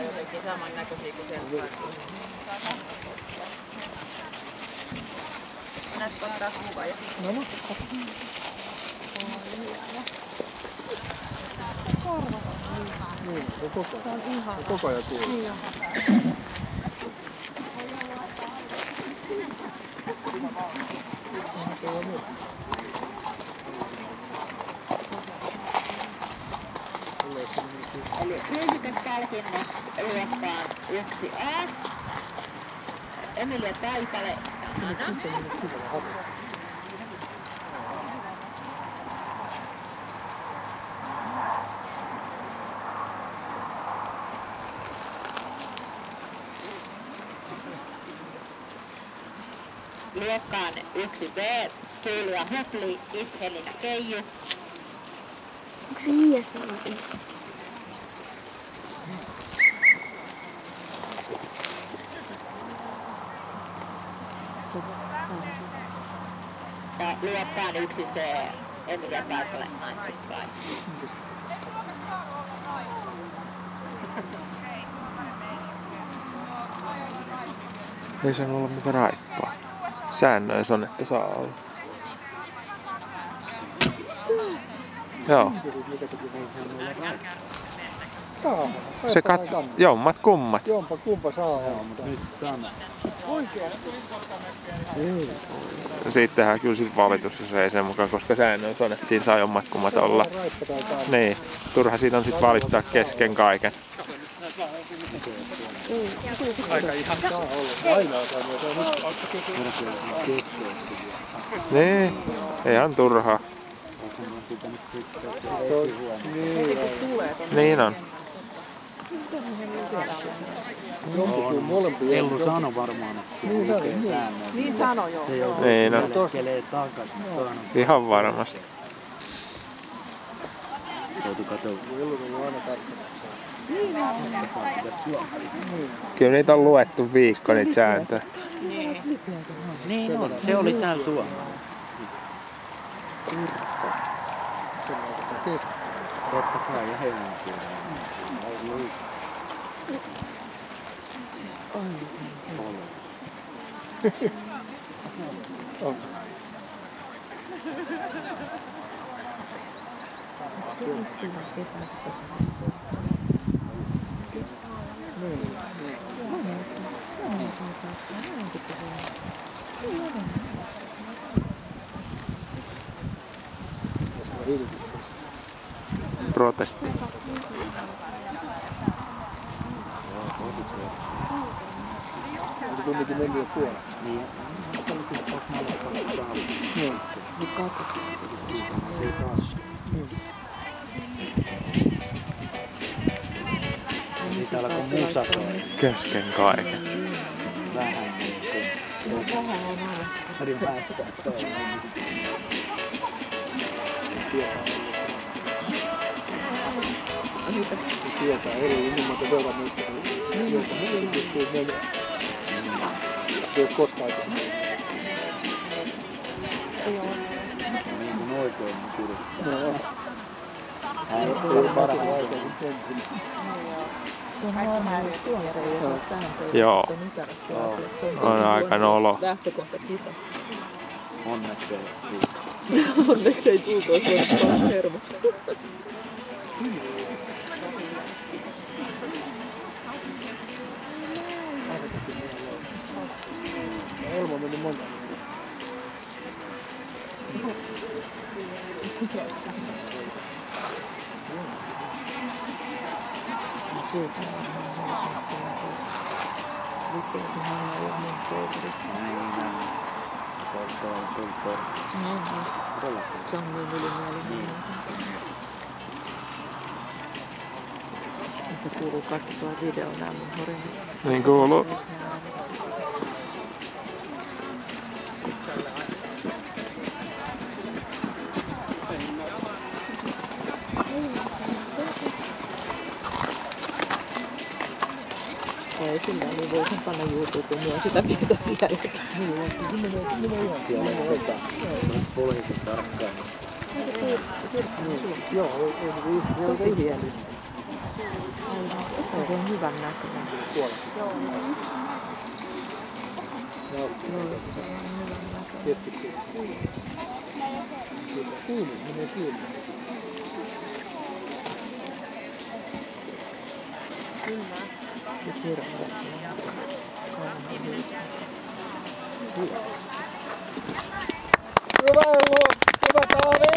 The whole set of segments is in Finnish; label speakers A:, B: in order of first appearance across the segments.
A: Jotenkin samannäköisiä kuin sen. Näetkö ottaa kuva ja sitten? No. Niin, se koko ajan kuuluu. Niin on. Eli ryhdytyspalkinnon luokkaan 1A. Emilia Taipale. Luokkaan 1B. Tuulia Hupli, Helina Keiju.
B: Onko se IS vai IS?
A: Ja luokkaan 1C. Emilia Taipale, naisrikkaisuus.
C: Ei saanut olla muka raippaa. Säännöissä on, että saa olla. Joo. Se jommat kummat.
D: Jompa kumpa saa olla. Nyt sana. Oikein.
C: Siitä tehdään kyllä sit valitus, jos ei sen mukaan, koska säännöissä on, että siinä saa jommat kummat olla. Niin. Turha siitä on sit valittaa kesken kaiken.
D: Aika ihan saa olla. Aina on
C: Niin. Ihan turhaa. Niin on.
D: Ellu sano varmaan, että se lukee säännöllä.
A: Niin sano joo.
C: Niin on.
D: Jälkelee takaisin.
C: Ihan varmasti.
D: Joutu katsomaan. Ellu on aina tarkkaan.
C: Kyllä niitä on luettu viikko niitä sääntöjä.
D: Niin on. Se oli täällä tuolla. Totta kai, ja henkiä. On.
C: Protesti.
D: Kumminkin meni jo puolesta. Niin. Niin.
B: Nyt katsottiin
D: Niitä alkoi musa soida.
C: Kesken kaiken.
D: Vähän niin kuin.
B: vähän on aina.
D: Harin päästää toi. Tietää eri ilman, että seuraa muista. Joka pystyy menemään. Se ei ole koskaan tehnyt.
B: Ei ole.
D: Niin kuin oikein niin kyllä. Joo. Ei ole parhaan oikein kuin
B: Se on varmaan tuomareiden sääntöjä.
C: Joo. On aika nolo.
B: Lähtökohta kisassa.
D: Onneksi ei tule.
B: Onneksi ei tultu, olisi voinut olla hermo.
D: Elmo on mennyt monta.
B: Siitä on Vikiäisen Hanna ei ole mun koukuri. Niin. Se on niin ylimielinen. Että kuuluu katsoa videon nämä mun horinat.
C: Niin kuuluu.
B: Tai sillä niin voisin panna YouTubeen, niin on sitä pientä sielläkin.
D: Minä ihan siellä. Poliisin tarkkaan. Joo,
B: Tosi hieno. Se on hyvän näköinen.
D: Joo, se on hyvän näköinen. Keskittyy. Kuuluu, menee kuuluu.
B: Nyt hirveän kauan hyvä.
D: Hyvä Ellu! Hyvä Taavi!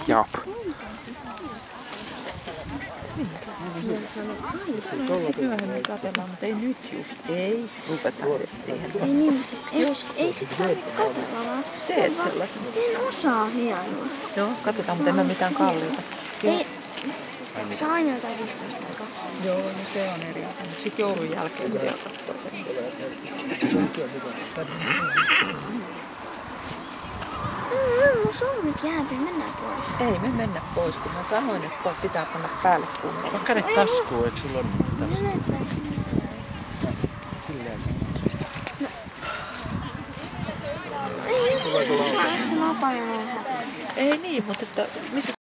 C: Jap.
B: Sitten myöhemmin katsellaan, mutta ei nyt just. Ei rupeta edes siihen.
E: Ei niin, ei sit tarvitse katsella vaan.
B: Teet sellaisen.
E: En osaa hienoa.
B: Joo, katsotaan, mutta en mä mitään kalliita.
E: Ei. Saa aina jotain 15 tai 20.
B: Joo, no se on eri asia. Mutta sitten joulun jälkeen vielä katsoo sen.
E: Mun sormet jäätyy, mennään pois.
B: Ei me mennä pois, kun mä sanoin, että pitää panna päälle kunnolla.
C: Vaikka ne taskuu, eikö sulla ole tässä?
E: Ei, se on paljon.
B: Ei niin, mutta että missä